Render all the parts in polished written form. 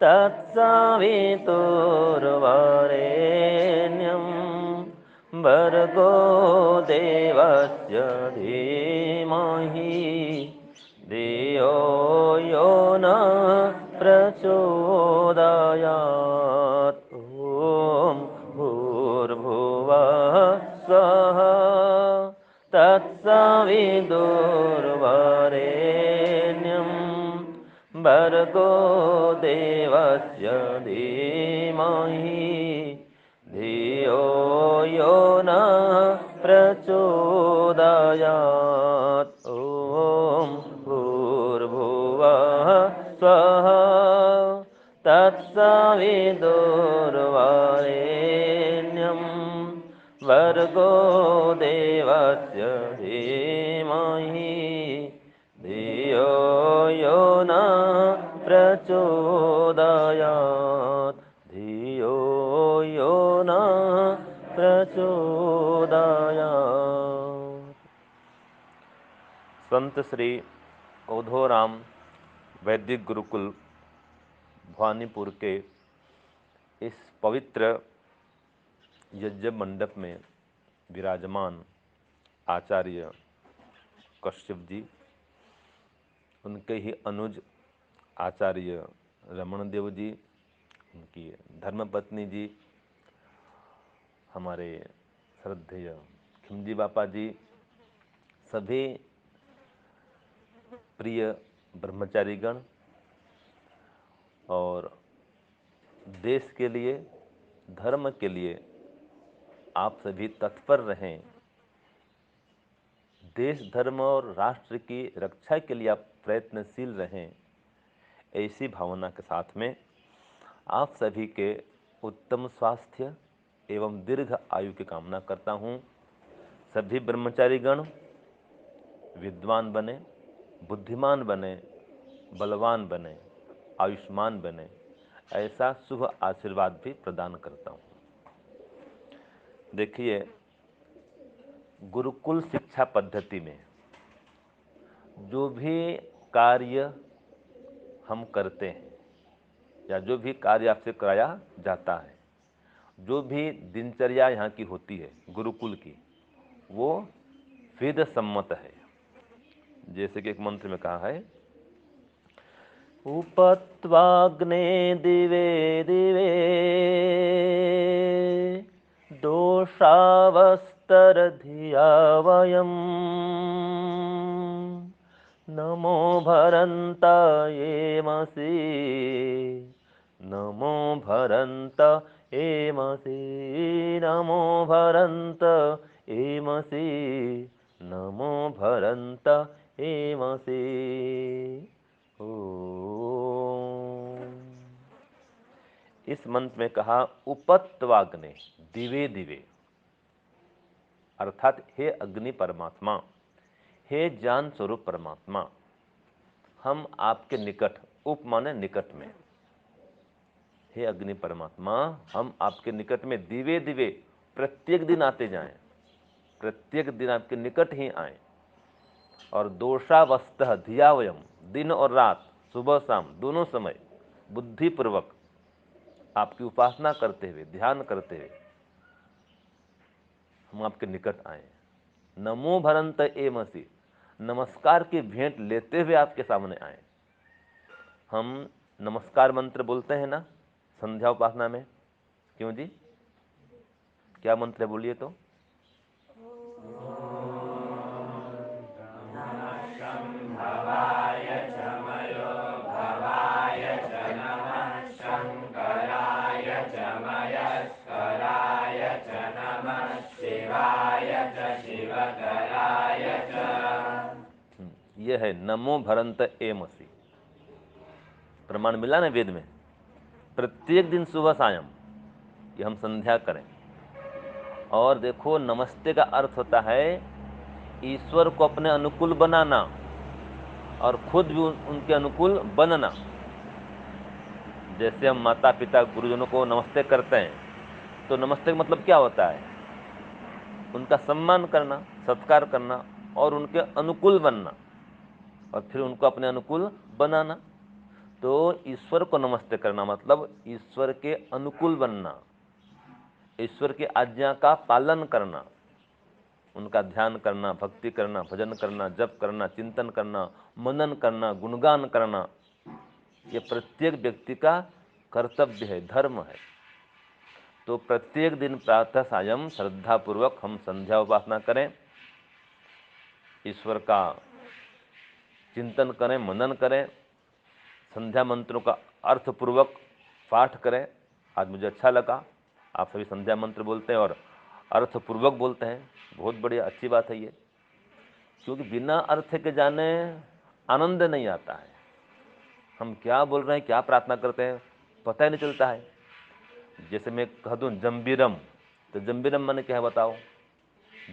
तत्सवितुर्वरेण्यं भर्गो देवस्य धीमहि धियो यो न प्रचोदयात्। ॐ भूर्भुवः स्वः तत्सवितुर्वरेण्यं भर्गो देवस्य धीमहि धियो यो न प्रचोदयात्। ॐ भूर्भुवः स्वः तत्सवितुर्वरेण्यं भर्गो देवस्य धीमहि धियो यो न प्रचोदयात्। धियो यो न प्रचोदयात्। संत श्री औधोराम वैदिक गुरुकुल भवानीपुर के इस पवित्र यज्ञ मंडप में विराजमान आचार्य कश्यप जी, उनके ही अनुज आचार्य रमण देव जी, उनकी धर्मपत्नी जी, हमारे श्रद्धेय खिमजी बापा जी, सभी प्रिय ब्रह्मचारीगण और देश के लिए, धर्म के लिए आप सभी तत्पर रहें। देश, धर्म और राष्ट्र की रक्षा के लिए आप प्रयत्नशील रहें। ऐसी भावना के साथ में आप सभी के उत्तम स्वास्थ्य एवं दीर्घ आयु की कामना करता हूँ। सभी ब्रह्मचारीगण विद्वान बने, बुद्धिमान बने, बलवान बने, आयुष्मान बने, ऐसा शुभ आशीर्वाद भी प्रदान करता हूँ। देखिए, गुरुकुल शिक्षा पद्धति में जो भी कार्य हम करते हैं या जो भी कार्य आपसे कराया जाता है, जो भी दिनचर्या यहाँ की होती है गुरुकुल की, वो वेद सम्मत है। जैसे कि एक मंत्र में कहा है, उपत्वाग्ने दिवे दिवे दोषावस्तरधिया वयम् नमो भरन्त एमसि नमो भरन्त एमसि नमो भरन्त एमसि नमो भरन्त एमसि। इस मंत्र में कहा उपत्वाग्ने दिवे दिवे, अर्थात हे अग्नि परमात्मा, हे ज्ञान स्वरूप परमात्मा, हम आपके निकट, उप माने निकट में, हे अग्नि परमात्मा हम आपके निकट में दिवे दिवे प्रत्येक दिन आते जाएं, प्रत्येक दिन आपके निकट ही आए। और दोषावस्तः धियावयम, दिन और रात, सुबह शाम दोनों समय बुद्धिपूर्वक आपकी उपासना करते हुए, ध्यान करते हुए हम आपके निकट आए। नमो भरंत एमसि, नमस्कार की भेंट लेते हुए आपके सामने आए। हम नमस्कार मंत्र बोलते हैं ना संध्या उपासना में, क्यों जी? क्या मंत्र है बोलिए तो? यह है नमो भरंत एमसि। प्रमाण मिला ना वेद में, प्रत्येक दिन सुबह सायं कि हम संध्या करें। और देखो, नमस्ते का अर्थ होता है ईश्वर को अपने अनुकूल बनाना और खुद भी उनके अनुकूल बनना। जैसे हम माता पिता गुरुजनों को नमस्ते करते हैं, तो नमस्ते का मतलब क्या होता है? उनका सम्मान करना, सत्कार करना और उनके अनुकूल बनना और फिर उनको अपने अनुकूल बनाना। तो ईश्वर को नमस्ते करना मतलब ईश्वर के अनुकूल बनना, ईश्वर की आज्ञा का पालन करना, उनका ध्यान करना, भक्ति करना, भजन करना, जप करना, चिंतन करना, मनन करना, गुणगान करना, ये प्रत्येक व्यक्ति का कर्तव्य है, धर्म है। तो प्रत्येक दिन प्रातः सायं श्रद्धापूर्वक हम संध्या उपासना करें, ईश्वर का चिंतन करें, मनन करें, संध्या मंत्रों का अर्थपूर्वक पाठ करें। आज मुझे अच्छा लगा, आप सभी संध्या मंत्र बोलते हैं और अर्थपूर्वक बोलते हैं, बहुत बढ़िया, अच्छी बात है ये, क्योंकि बिना अर्थ के जाने आनंद नहीं आता है। हम क्या बोल रहे हैं, क्या प्रार्थना करते हैं, पता ही नहीं चलता है। जैसे मैं कह दूँ जम्बीरम, तो जम्बीरम माने क्या है बताओ?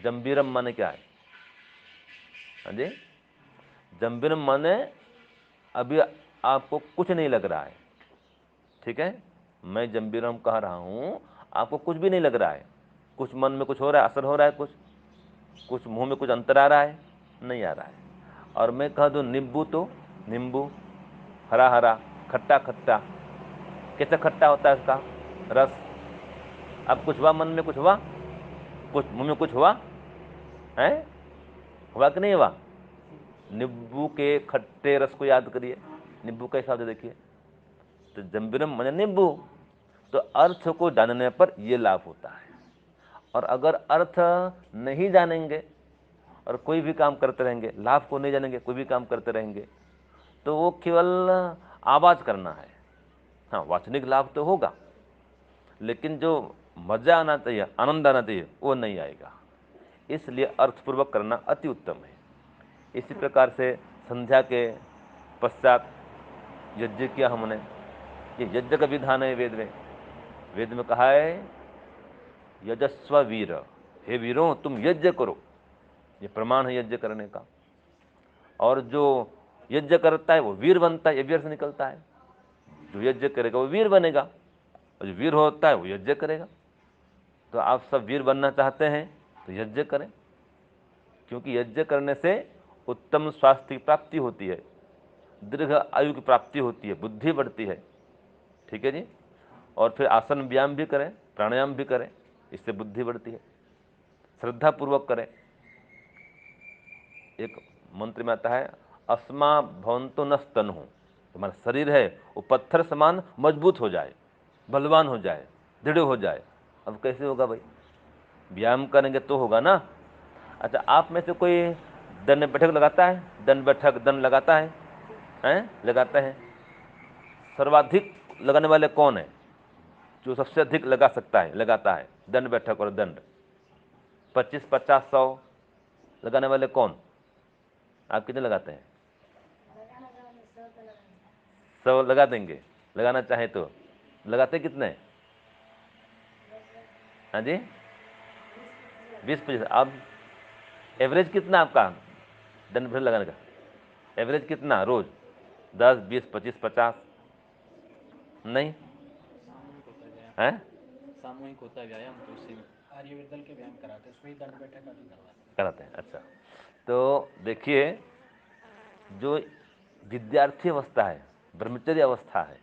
जम्बीरम माने क्या है? हाँ जी, जम्बीरम माने अभी आपको कुछ नहीं लग रहा है, ठीक है, मैं जम्बीरम कह रहा हूँ, आपको कुछ भी नहीं लग रहा है, कुछ मन में कुछ हो रहा है, असर हो रहा है, कुछ मुंह में कुछ अंतर आ रहा है, नहीं आ रहा है। और मैं कह दूँ नींबू, तो नींबू हरा हरा, खट्टा खट्टा, कैसा खट्टा होता है उसका रस। अब कुछ हुआ, मन में कुछ हुआ, कुछ मुंह में कुछ हुआ है, हुआ कि नहीं हुआ? नींबू के खट्टे रस को याद करिए, नींबू का हिसाब से देखिए, तो जम्बीरम माने नींबू। तो अर्थ को जानने पर यह लाभ होता है। और अगर अर्थ नहीं जानेंगे और कोई भी काम करते रहेंगे, लाभ को नहीं जानेंगे, कोई भी काम करते रहेंगे, तो वो केवल आवाज करना है। हाँ, वाचनिक लाभ तो होगा, लेकिन जो मजा आना चाहिए, आनंद आना चाहिए, वो नहीं आएगा। इसलिए अर्थपूर्वक करना अति उत्तम है। इसी प्रकार से संध्या के पश्चात यज्ञ किया हमने, ये यज्ञ का विधान है वेद में। वेद में कहा है यजस्व वीर, हे वीरों तुम यज्ञ करो, ये प्रमाण है यज्ञ करने का। और जो यज्ञ करता है वो वीर बनता है, ये वीर से निकलता है। जो यज्ञ करेगा वो वीर बनेगा, और जो वीर होता है वो यज्ञ करेगा। तो आप सब वीर बनना चाहते हैं तो यज्ञ करें, क्योंकि यज्ञ करने से उत्तम स्वास्थ्य की प्राप्ति होती है, दीर्घ आयु की प्राप्ति होती है, बुद्धि बढ़ती है, ठीक है जी। और फिर आसन व्यायाम भी करें, प्राणायाम भी करें, इससे बुद्धि बढ़ती है। श्रद्धा पूर्वक करें। एक मंत्र में आता है अस्मा भवंतो न स्तनु, तुम्हारा शरीर है वो पत्थर समान मजबूत हो जाए, बलवान हो जाए, दृढ़ हो जाए। अब कैसे होगा भाई? व्यायाम करेंगे तो होगा ना। अच्छा, आप में से कोई दंड बैठक लगाता है? दंड बैठक दंड लगाता है? हैं? लगाता है। सर्वाधिक लगाने वाले कौन है? जो सबसे अधिक लगा सकता है लगाता है दंड बैठक और दंड। 25, 50, 100 लगाने वाले कौन? आप कितने लगाते हैं? 100 लगा देंगे, लगाना चाहे तो। लगाते कितने? हाँ जी, 20-25। अब एवरेज कितना आपका दंड बैठक लगाने का? एवरेज कितना रोज? 10, 20, 25, 50? नहीं है, सामूहिक होता है व्यायाम, तो उसी में आर्यवर्धन के व्यायाम कराते हैं, उसमें दंड बैठक आदि कराते हैं। अच्छा, तो देखिए, जो विद्यार्थी अवस्था है, ब्रह्मचर्य अवस्था है,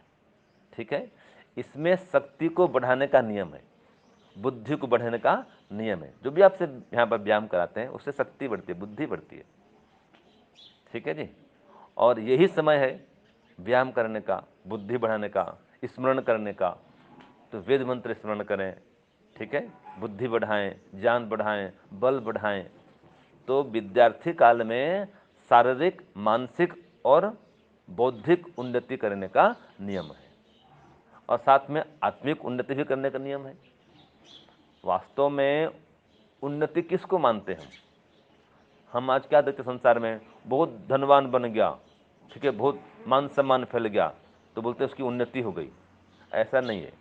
ठीक है, इसमें शक्ति को बढ़ाने का नियम है, बुद्धि को बढ़ाने का नियम है। जो भी आपसे यहाँ पर व्यायाम कराते हैं उससे शक्ति बढ़ती है, बुद्धि बढ़ती है, ठीक है जी। और यही समय है व्यायाम करने का, बुद्धि बढ़ाने का, स्मरण करने का। तो वेद मंत्र स्मरण करें, ठीक है, बुद्धि बढ़ाएं, ज्ञान बढ़ाएं, बल बढ़ाएं। तो विद्यार्थी काल में शारीरिक, मानसिक और बौद्धिक उन्नति करने का नियम है, और साथ में आत्मिक उन्नति भी करने का नियम है। वास्तव में उन्नति किसको मानते हैं हम आज क्या देखते संसार में? बहुत धनवान बन गया, ठीक है, बहुत मान सम्मान फैल गया, तो बोलते हैं उसकी उन्नति हो गई। ऐसा नहीं है।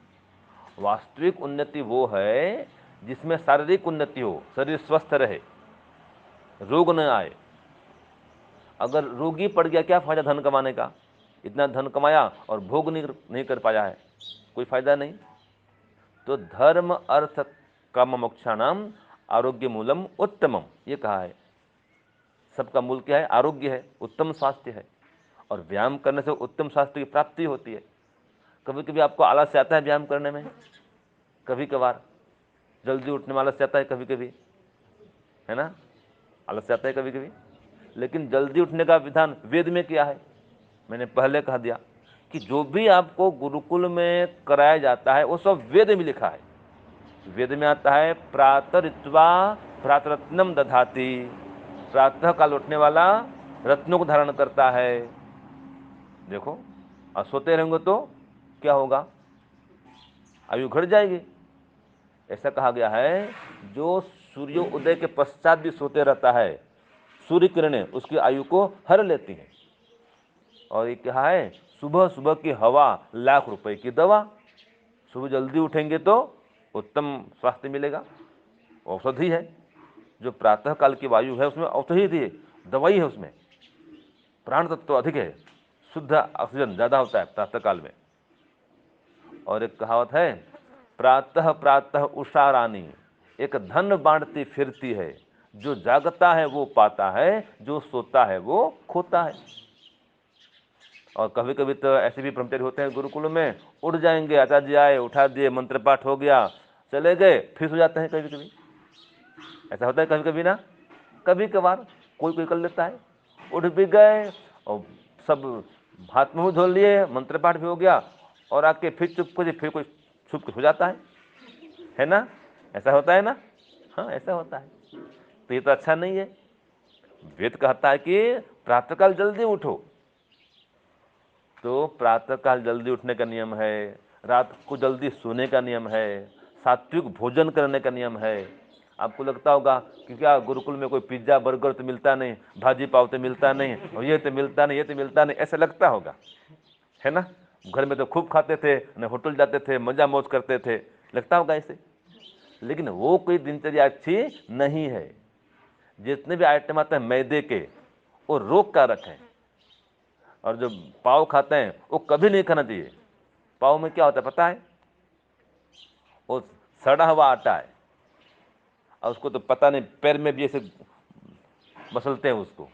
वास्तविक उन्नति वो है जिसमें शारीरिक उन्नति हो, शरीर स्वस्थ रहे, रोग न आए। अगर रोगी पड़ गया, क्या फायदा धन कमाने का? इतना धन कमाया और भोग नहीं कर पाया है, कोई फायदा नहीं। तो धर्म अर्थ काम मोक्षाणाम आरोग्य मूलम उत्तमम, ये कहा है। सबका मूल क्या है? आरोग्य है, उत्तम स्वास्थ्य है। और व्यायाम करने से उत्तम स्वास्थ्य की प्राप्ति होती है। कभी कभी आपको आलस्य आता है व्यायाम करने में, कभी कभार जल्दी उठने में आलस्य आता है कभी कभी, है ना, आलस्य आता है कभी कभी। लेकिन जल्दी उठने का विधान वेद में क्या है, मैंने पहले कह दिया कि जो भी आपको गुरुकुल में कराया जाता है वो सब वेद में लिखा है। वेद में आता है प्रातरित्वा भ्रातरत्नम दधाति, प्रातः काल उठने वाला रत्नों को धारण करता है। देखो, और सोते रहेंगे तो क्या होगा, आयु घट जाएगी। ऐसा कहा गया है जो सूर्योदय के पश्चात भी सोते रहता है, सूर्य किरणें उसकी आयु को हर लेती हैं। और ये क्या है, सुबह सुबह की हवा लाख रुपए की दवा। सुबह जल्दी उठेंगे तो उत्तम स्वास्थ्य मिलेगा, औषधि है। जो प्रातः काल की वायु है उसमें औषधि थी, दवाई है, उसमें प्राण तत्व तो अधिक है, शुद्ध ऑक्सीजन ज्यादा होता है प्रातः काल में। और एक कहावत है, प्रातः प्रातः उषा रानी, एक धन बांटती फिरती है, जो जागता है वो पाता है, जो सोता है वो खोता है। और कभी कभी तो ऐसे भी ब्रह्मचारी होते हैं गुरुकुल में, उठ जाएंगे, आचार्य जी आए, उठा दिए, मंत्र पाठ हो गया, चले गए, फिर सो जाते हैं। कभी कभी ऐसा होता है, कभी कभी ना, कभी कभार कोई कोई कर लेता है, उठ भी गए और सब हाथ मुंह धो लिए, मंत्र पाठ भी हो गया, और आके फिर चुप को फिर कोई छुप के हो जाता है ना, ऐसा होता है ना। हाँ, ऐसा होता है। तो ये तो अच्छा नहीं है। वेद कहता है कि प्रातःकाल जल्दी उठो। तो प्रातःकाल जल्दी उठने का नियम है, रात को जल्दी सोने का नियम है, सात्विक भोजन करने का नियम है। आपको लगता होगा कि क्या गुरुकुल में कोई पिज्जा बर्गर तो मिलता नहीं, भाजी पाव तो मिलता नहीं, और ये तो मिलता नहीं, ये तो मिलता नहीं, ऐसा लगता होगा, है ना। घर में तो खूब खाते थे, न होटल जाते थे, मजा मौज करते थे, लगता होगा ऐसे। लेकिन वो कोई दिनचर्या अच्छी नहीं है। जितने भी आइटम आते हैं मैदे के, वो रोक कर रखें। और जो पाव खाते हैं वो कभी नहीं खाना चाहिए। पाव में क्या होता है पता है, वो सड़ा हुआ आटा है, और उसको तो पता नहीं, पैर में भी ऐसे मसलते हैं उसको।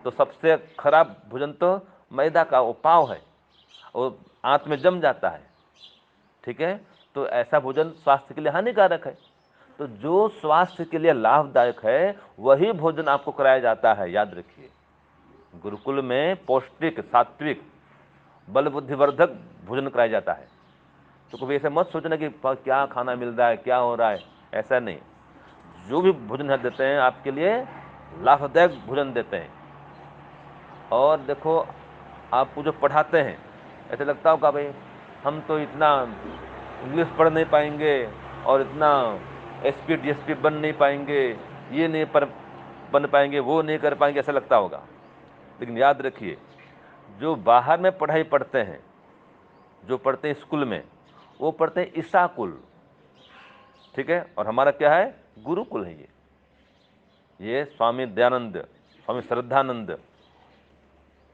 तो सबसे खराब भोजन तो मैदा का वो पाव है, वो आंत में जम जाता है, ठीक है। तो ऐसा भोजन स्वास्थ्य के लिए हानिकारक है। तो जो स्वास्थ्य के लिए लाभदायक है वही भोजन आपको कराया जाता है, याद रखिए। गुरुकुल में पौष्टिक, सात्विक, बल बुद्धिवर्धक भोजन कराया जाता है। तो कभी ऐसे मत सोचना कि क्या खाना मिल रहा है, क्या हो रहा है, ऐसा नहीं। जो भी भोजन देते हैं आपके लिए लाभदायक भोजन देते हैं। और देखो, आपको जो पढ़ाते हैं, ऐसे लगता होगा भाई हम तो इतना इंग्लिश पढ़ नहीं पाएंगे, और इतना एसपी डीएसपी बन नहीं पाएंगे, ये नहीं बन पाएंगे, वो नहीं कर पाएंगे, ऐसा लगता होगा। लेकिन याद रखिए, जो बाहर में पढ़ाई पढ़ते हैं, जो पढ़ते हैं स्कूल में, वो पढ़ते हैं ईसा कुल, ठीक है। और हमारा क्या है, गुरुकुल है। ये स्वामी दयानंद, स्वामी श्रद्धानंद,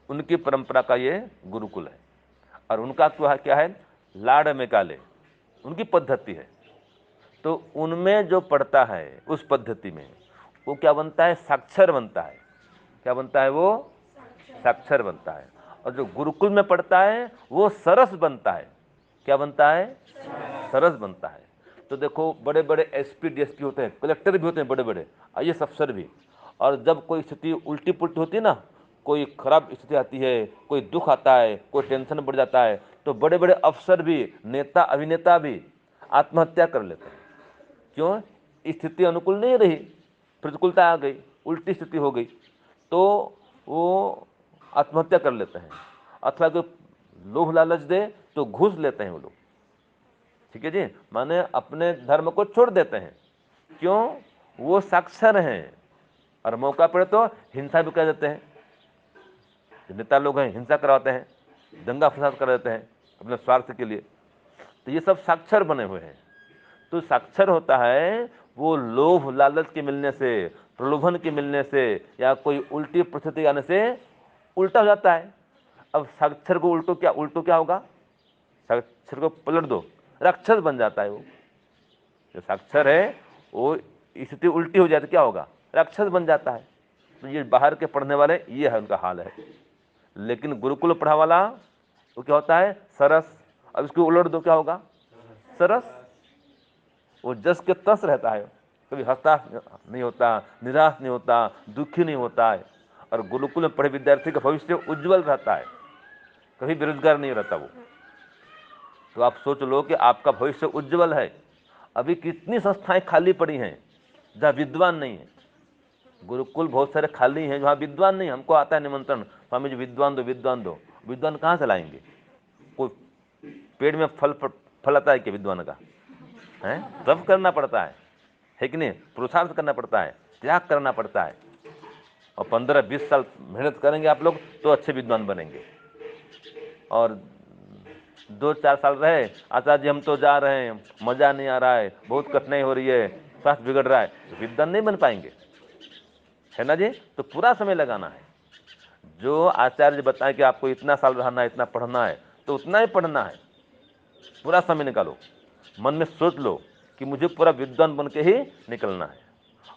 उनकी परंपरा का ये गुरुकुल है। और उनका क्या है, लाड़ में काले, उनकी पद्धति है। तो उनमें जो पढ़ता है उस पद्धति में वो क्या बनता है, साक्षर बनता है। क्या बनता है वो, साक्षर बनता है। और जो गुरुकुल में पढ़ता है वो सरस बनता है। क्या बनता है, सरस बनता है। तो देखो, बड़े बड़े एसपी डीएसपी होते हैं, कलेक्टर भी होते हैं, बड़े बड़े आईएएस अफसर भी। और जब कोई स्थिति उल्टी पुल्टी होती है ना, कोई खराब स्थिति आती है, कोई दुख आता है, कोई टेंशन बढ़ जाता है, तो बड़े बड़े अफसर भी, नेता अभिनेता भी आत्महत्या कर लेते हैं। क्यों, स्थिति अनुकूल नहीं रही, प्रतिकूलता आ गई, उल्टी स्थिति हो गई, तो वो आत्महत्या कर लेते हैं। अथवा कोई लोभ लालच दे तो घूस लेते हैं वो लोग, ठीक है जी, माने अपने धर्म को छोड़ देते हैं। क्यों, वो साक्षर हैं। और मौका पड़े तो हिंसा भी कर देते हैं। जो नेता लोग हैं हिंसा करवाते हैं, दंगा फसाद कर देते हैं अपने स्वार्थ के लिए। तो ये सब साक्षर बने हुए हैं। तो साक्षर होता है वो लोभ लालच के मिलने से, प्रलोभन के मिलने से, या कोई उल्टी परिस्थिति आने से उल्टा हो जाता है। अब साक्षर को उल्टो क्या होगा, साक्षर को पलट दो, राक्षस बन जाता है वो। जो साक्षर है वो स्थिति उल्टी हो जाए तो क्या होगा, राक्षस बन जाता है। तो ये बाहर के पढ़ने वाले, ये है उनका हाल है। लेकिन गुरुकुल पढ़ा वाला वो क्या होता है? सरस। अब इसको उलट दो, क्या होगा? सरस। वो जस के तस रहता है, कभी हताश नहीं होता, निराश नहीं होता, दुखी नहीं होता है। और गुरुकुल में पढ़े विद्यार्थी का भविष्य उज्जवल रहता है, कभी बेरोजगार नहीं रहता वो। तो आप सोच लो कि आपका भविष्य उज्जवल है। अभी कितनी संस्थाएं खाली पड़ी हैं जहाँ विद्वान नहीं है। गुरुकुल बहुत सारे खाली हैं जहाँ विद्वान नहीं। हमको आता है निमंत्रण, स्वामी जी विद्वान दो, विद्वान दो। विद्वान कहाँ से लाएंगे? कोई पेड़ में फल आता है क्या विद्वान का? है, तब करना पड़ता है कि नहीं? पुरुषार्थ करना पड़ता है, त्याग करना पड़ता है। और 15-20 साल मेहनत करेंगे आप लोग तो अच्छे विद्वान बनेंगे। और 2-4 साल रहे, आचार्य जी हम तो जा रहे हैं, मजा नहीं आ रहा है, बहुत कठिनाई हो रही है, स्वास्थ्य बिगड़ रहा है, तो विद्वान नहीं बन पाएंगे, है ना जी? तो पूरा समय लगाना है। जो आचार्य जी बताएं कि आपको इतना साल रहना है, इतना पढ़ना है, तो उतना ही पढ़ना है। पूरा समय निकालो, मन में सोच लो कि मुझे पूरा विद्वान बन के ही निकलना है।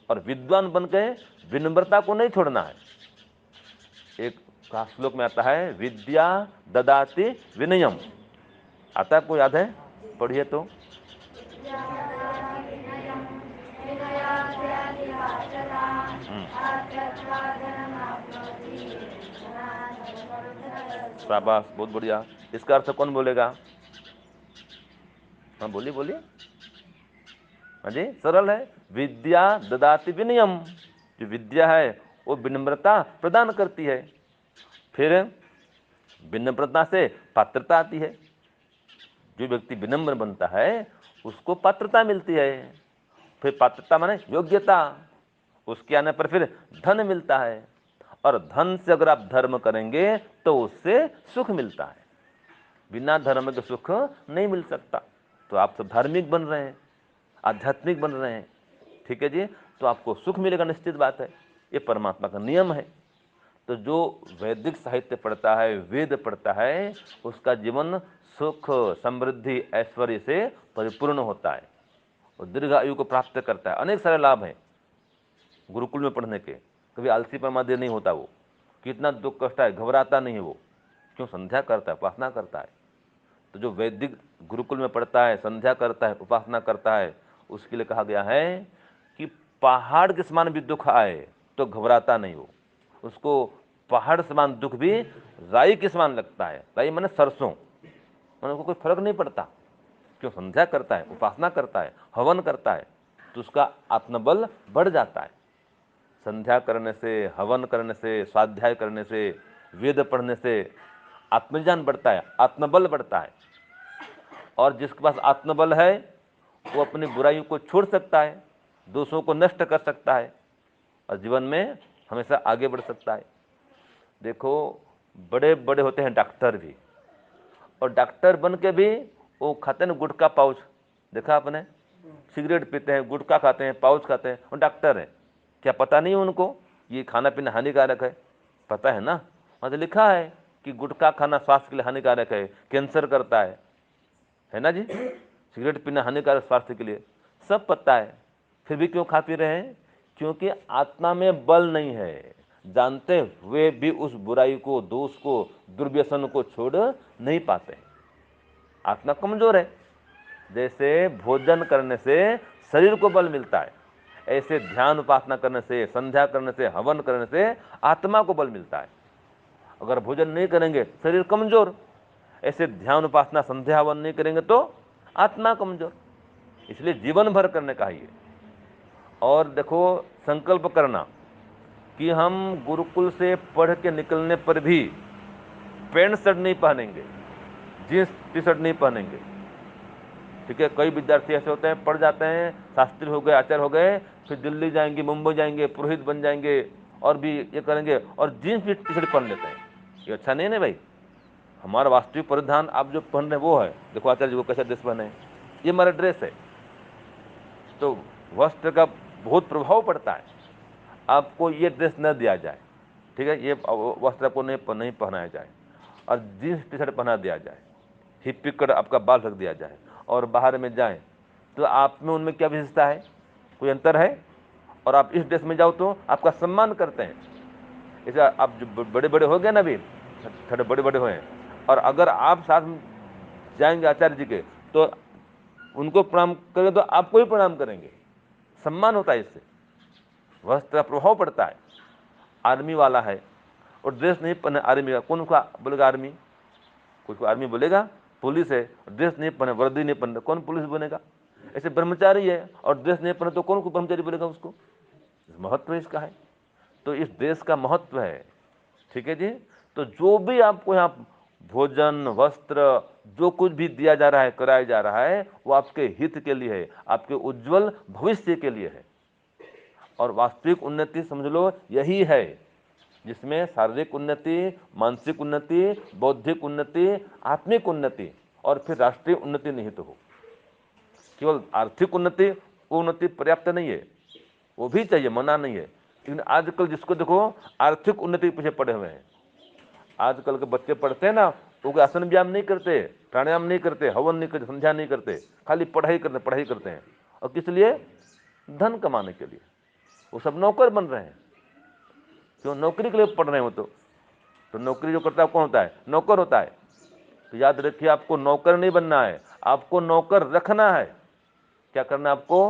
और विद्वान बन के विनम्रता को नहीं छोड़ना है। एक का श्लोक में आता है, विद्या ददाति विनयम। आता है, आपको याद है? पढ़िए तो। शाबाश, बहुत बढ़िया। इसका अर्थ कौन बोलेगा? हाँ बोलिए बोलिए। हाँ जी, सरल है। विद्या ददाति विनयम। जो विद्या है वो विनम्रता प्रदान करती है। फिर विनम्रता से पात्रता आती है। जो व्यक्ति विनम्र बनता है उसको पात्रता मिलती है। फिर पात्रता माने योग्यता। उसके आने पर फिर धन मिलता है। और धन से अगर आप धर्म करेंगे तो उससे सुख मिलता है। बिना धर्म के सुख नहीं मिल सकता। तो आप सब धार्मिक बन रहे हैं, आध्यात्मिक बन रहे हैं, ठीक है जी, तो आपको सुख मिलेगा, निश्चित बात है। ये परमात्मा का नियम है। तो जो वैदिक साहित्य पढ़ता है, वेद पढ़ता है, उसका जीवन सुख, समृद्धि, ऐश्वर्य से परिपूर्ण होता है और दीर्घ आयु को प्राप्त करता है। अनेक सारे लाभ हैं गुरुकुल में पढ़ने के। कभी आलसी परमादेय नहीं होता वो, कितना दुख कष्ट है घबराता नहीं है वो। क्यों? संध्या करता है, उपासना करता है। तो जो वैदिक गुरुकुल में पढ़ता है, संध्या करता है, उपासना करता है, उसके लिए कहा गया है कि पहाड़ के समान भी दुख आए तो घबराता नहीं वो। उसको पहाड़ समान दुख भी राई के समान लगता है। राई माने सरसों, माने उसको कोई फर्क नहीं पड़ता। क्यों? संध्या करता है, उपासना करता है, हवन करता है, तो उसका आत्मबल बढ़ जाता है। संध्या करने से, हवन करने से, स्वाध्याय करने से, वेद पढ़ने से आत्मज्ञान बढ़ता है, आत्मबल बढ़ता है। और जिसके पास आत्मबल है वो अपनी बुराइयों को छोड़ सकता है, दोषों को नष्ट कर सकता है और जीवन में हमेशा आगे बढ़ सकता है। देखो, बड़े बड़े होते हैं डॉक्टर भी, और डॉक्टर बन के भी वो खाते हैं गुटखा पाउच, देखा आपने? सिगरेट पीते हैं, गुटखा खाते हैं, पाउच खाते हैं, वो डॉक्टर है। क्या पता नहीं है उनको ये खाना पीना हानिकारक है? पता है ना, वहाँ तो लिखा है कि गुटखा खाना स्वास्थ्य के लिए हानिकारक है, कैंसर करता है ना जी? सिगरेट पीना हानिकारक स्वास्थ्य के लिए, सब पता है, फिर भी क्यों खा पी रहे हैं? क्योंकि आत्मा में बल नहीं है। जानते हुए भी उस बुराई को, दोष को, दुर्व्यसन को छोड़ नहीं पाते। आत्मा कमजोर है। जैसे भोजन करने से शरीर को बल मिलता है, ऐसे ध्यान उपासना करने से, संध्या करने से, हवन करने से आत्मा को बल मिलता है। अगर भोजन नहीं करेंगे शरीर कमजोर, ऐसे ध्यान उपासना संध्या हवन नहीं करेंगे तो आत्मा कमजोर। इसलिए जीवन भर करने का ही है। और देखो, संकल्प करना कि हम गुरुकुल से पढ़ के निकलने पर भी पैंट शर्ट नहीं पहनेंगे, जींस टी शर्ट नहीं पहनेंगे, ठीक है? कई विद्यार्थी ऐसे होते हैं, पढ़ जाते हैं, शास्त्री हो गए, आचार्य हो गए, फिर दिल्ली जाएंगे, मुंबई जाएंगे, पुरोहित बन जाएंगे और भी ये करेंगे, और जींस भी टी शर्ट पहन लेते हैं। ये अच्छा नहीं है भाई। हमारा वास्तविक परिधान आप जो पहन रहे हैं वो है। देखो आचार्य जी वो कैसा ड्रेस पहने हैं, ये हमारा ड्रेस है। तो वस्त्र का बहुत प्रभाव पड़ता है। आपको ये ड्रेस न दिया जाए, ठीक है, ये वस्त्र आपको नहीं पहनाया जाए, और जीन्स टी शर्ट पहना दिया जाए, हिप्पी कट आपका बाल रख दिया जाए और बाहर में जाएं, तो आप में उनमें क्या विशेषता है? कोई अंतर है? और आप इस ड्रेस में जाओ तो आपका सम्मान करते हैं। ऐसा आप जो बड़े बड़े हो गए ना, अभी थोड़े बड़े बड़े हुए हैं, और अगर आप साथ में जाएंगे आचार्य जी के तो उनको प्रणाम करेंगे तो आपको ही प्रणाम करेंगे, सम्मान होता है इससे, वस्त्र का प्रभाव पड़ता है। आर्मी वाला है और ड्रेस नहीं पहने आर्मी का, कौन उसका बोलेगा आर्मी? कुछ आर्मी बोलेगा? पुलिस है ड्रेस नहीं पहने, वर्दी नहीं पहने, कौन पुलिस बनेगा? ऐसे ब्रह्मचारी है और ड्रेस नहीं पहने तो कौन को ब्रह्मचारी बोलेगा उसको? महत्व इसका है, तो इस देश का महत्व है। ठीक है जी। तो जो भी आपको यहाँ भोजन वस्त्र जो कुछ भी दिया जा रहा है, कराया जा रहा है, वो आपके हित के लिए है, आपके उज्जवल भविष्य के लिए है। और वास्तविक उन्नति समझ लो यही है जिसमें शारीरिक उन्नति, मानसिक उन्नति, बौद्धिक उन्नति, आत्मिक उन्नति और फिर राष्ट्रीय उन्नति निहित हो। केवल आर्थिक उन्नति, वो उन्नति पर्याप्त नहीं है, वो भी चाहिए, मना नहीं है, लेकिन आजकल जिसको देखो आर्थिक उन्नति के पीछे पड़े हुए हैं। आजकल के बच्चे पढ़ते हैं ना, तो वो आसन व्यायाम नहीं करते, प्राणायाम नहीं करते, हवन नहीं करते, संध्या नहीं करते, खाली पढ़ाई करते हैं। और किस लिए? धन कमाने के लिए। वो सब नौकर बन रहे हैं। क्यों? नौकरी के लिए पढ़ रहे हैं वो तो नौकरी जो करता है कौन होता है? नौकर होता है। तो याद रखिए, आपको नौकर नहीं बनना है, आपको नौकर रखना है। क्या करना है आपको?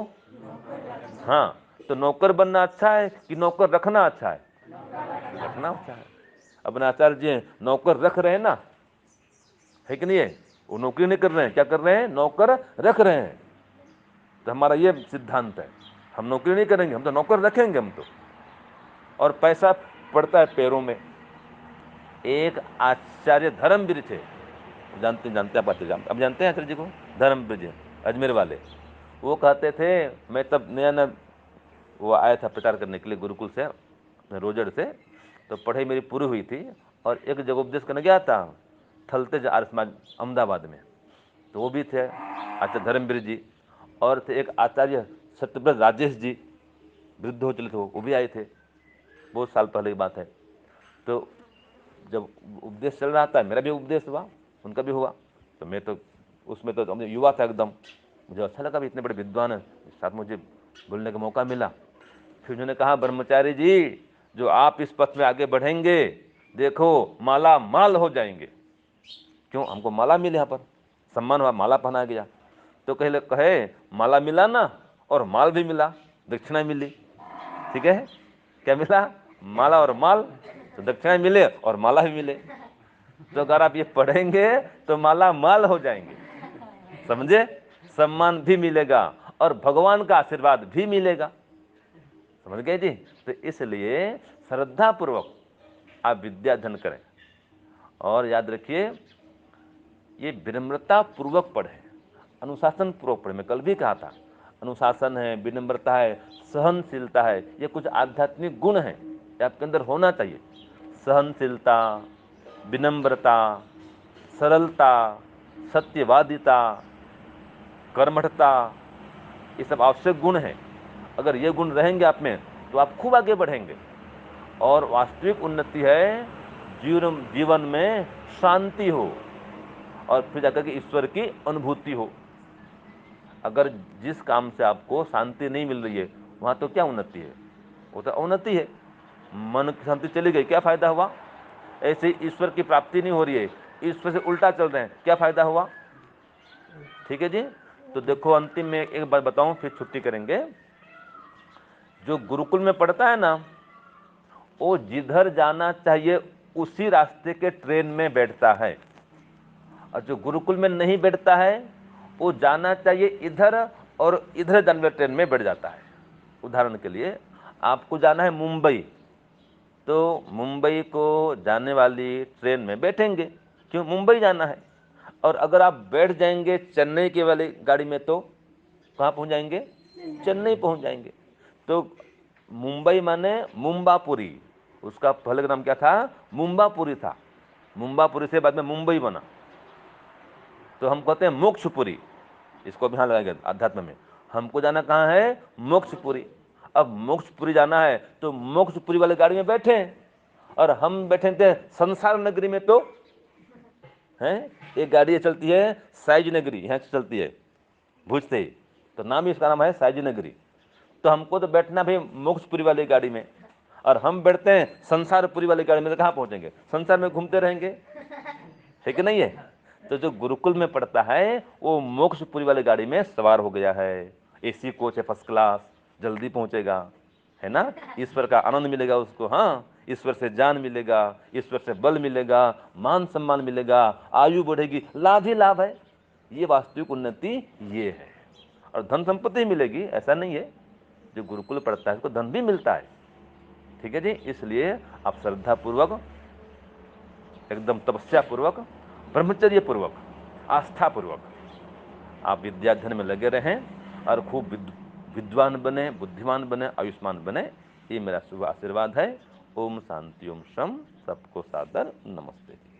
हाँ, तो नौकर बनना अच्छा है कि नौकर रखना अच्छा है? रखना अच्छा है। अपने आचार्य जी नौकर रख रहे हैं ना, है कि नहीं है? वो नौकरी नहीं कर रहे हैं, क्या कर रहे हैं? नौकर रख रहे हैं। तो हमारा ये सिद्धांत है, हम नौकरी नहीं करेंगे, हम तो नौकर रखेंगे हम तो। और पैसा पड़ता है पैरों में। एक आचार्य धर्मवीर थे, जानते आप बातें जानते, अब जानते हैं आचार्य जी को? धर्मवीर जी अजमेर वाले। वो कहते थे, मैं तब नया नया वो आया था प्रचार करने के लिए गुरुकुल से, रोजड़ से, तो पढ़ाई मेरी पूरी हुई थी और एक जगह उपदेश करने गया था, थलतेज आर्य समाज अहमदाबाद में। तो वो भी थे आचार्य धर्मवीर जी, और थे एक आचार्य सत्यव्रत राजेश जी, वृद्ध हो चले थे, वो भी आए थे, बहुत साल पहले की बात है। तो जब उपदेश चल रहा था, मेरा भी उपदेश हुआ, उनका भी हुआ, तो मैं तो उसमें तो हम युवा था एकदम, मुझे अच्छा लगा भी इतने बड़े विद्वान हैं, साथ मुझे बोलने का मौका मिला। फिर उन्होंने कहा, ब्रह्मचारी जी जो आप इस पथ में आगे बढ़ेंगे, देखो माला माल हो जाएंगे। क्यों? हमको माला मिले, यहाँ पर सम्मान हुआ, माला पहना गया। तो कहे माला मिला ना, और माल भी मिला, दक्षिणा मिली। ठीक है, क्या मिला? माला और माल, तो दक्षिणा मिले और माला भी मिले। तो अगर आप ये पढ़ेंगे तो माला माल हो जाएंगे, समझे? सम्मान भी मिलेगा और भगवान का आशीर्वाद भी मिलेगा, समझ गए जी? तो इसलिए श्रद्धा पूर्वक आप विद्या अध्ययन करें, और याद रखिए ये विनम्रता पूर्वक पढ़े, अनुशासन पूर्वक पढ़े। मैं कल भी कहा था, अनुशासन है, विनम्रता है, सहनशीलता है, ये कुछ आध्यात्मिक गुण हैं, ये आपके अंदर होना चाहिए। सहनशीलता, विनम्रता, सरलता, सत्यवादिता, कर्मठता, ये सब आवश्यक गुण हैं। अगर ये गुण रहेंगे आप में तो आप खूब आगे बढ़ेंगे। और वास्तविक उन्नति है जीवन में शांति हो और फिर जाकर के ईश्वर की अनुभूति हो। अगर जिस काम से आपको शांति नहीं मिल रही है, वहां तो क्या उन्नति है? वो तो अवनति है। मन की शांति चली गई, क्या फायदा हुआ? ऐसे ही ईश्वर की प्राप्ति नहीं हो रही है, ईश्वर से उल्टा चल रहे हैं, क्या फायदा हुआ? ठीक है जी। तो देखो, अंतिम में एक बात बताऊं, फिर छुट्टी करेंगे। जो गुरुकुल में पढ़ता है ना, वो जिधर जाना चाहिए उसी रास्ते के ट्रेन में बैठता है, और जो गुरुकुल में नहीं बैठता है वो जाना चाहिए इधर और इधर जाने वाले ट्रेन में बैठ जाता है। उदाहरण के लिए, आपको जाना है मुंबई, तो मुंबई को जाने वाली ट्रेन में बैठेंगे, क्यों? मुंबई जाना है। और अगर आप बैठ जाएंगे चेन्नई के वाली गाड़ी में तो कहाँ पहुँच जाएंगे? चेन्नई पहुँच जाएंगे। तो मुंबई माने मुंबापुरी, उसका पहले का नाम क्या था? मुंबापुरी था। मुंबापुरी से बाद में मुंबई बना, तो हम कहते हैं मोक्षपुरी। इसको भी हाँ लगाएंगे अध्यात्म में, हमको जाना कहाँ है? मोक्षपुरी। अब मोक्षपुरी जाना है तो मोक्षपुरी वाले गाड़ी में बैठे, और हम बैठे थे संसार नगरी में, तो है एक गाड़ी चलती है साइज नगरी, यहाँ से चलती है भुज से, तो नाम ही इसका नाम है साइज नगरी। तो हमको तो बैठना भाई मोक्षपुरी वाली गाड़ी में। और हम बैठते हैं संसारपुरी वाली गाड़ी में, तो कहाँ पहुंचेंगे? संसार में घूमते रहेंगे, है कि नहीं है? तो जो गुरुकुल में पढ़ता है वो मोक्षपुरी वाली गाड़ी में सवार हो गया है, एसी कोच है, फर्स्ट क्लास, जल्दी पहुंचेगा, है ना? ईश्वर का आनंद मिलेगा उसको, हाँ, ईश्वर से ज्ञान मिलेगा, ईश्वर से बल मिलेगा, मान सम्मान मिलेगा, आयु बढ़ेगी, लाभ ही लाभ है। ये वास्तविक उन्नति ये है। और धन संपत्ति मिलेगी, ऐसा नहीं है, जो गुरुकुल पढ़ता है उसको धन भी मिलता है, ठीक है जी। इसलिए आप श्रद्धा पूर्वक, एकदम तपस्या पूर्वक, ब्रह्मचर्य पूर्वक, आस्था पूर्वक आप विद्याध्ययन में लगे रहें और खूब विद्वान बने, बुद्धिमान बने, आयुष्मान बने, ये मेरा शुभ आशीर्वाद है। ओम शांति, ओम शम। सबको सादर नमस्ते।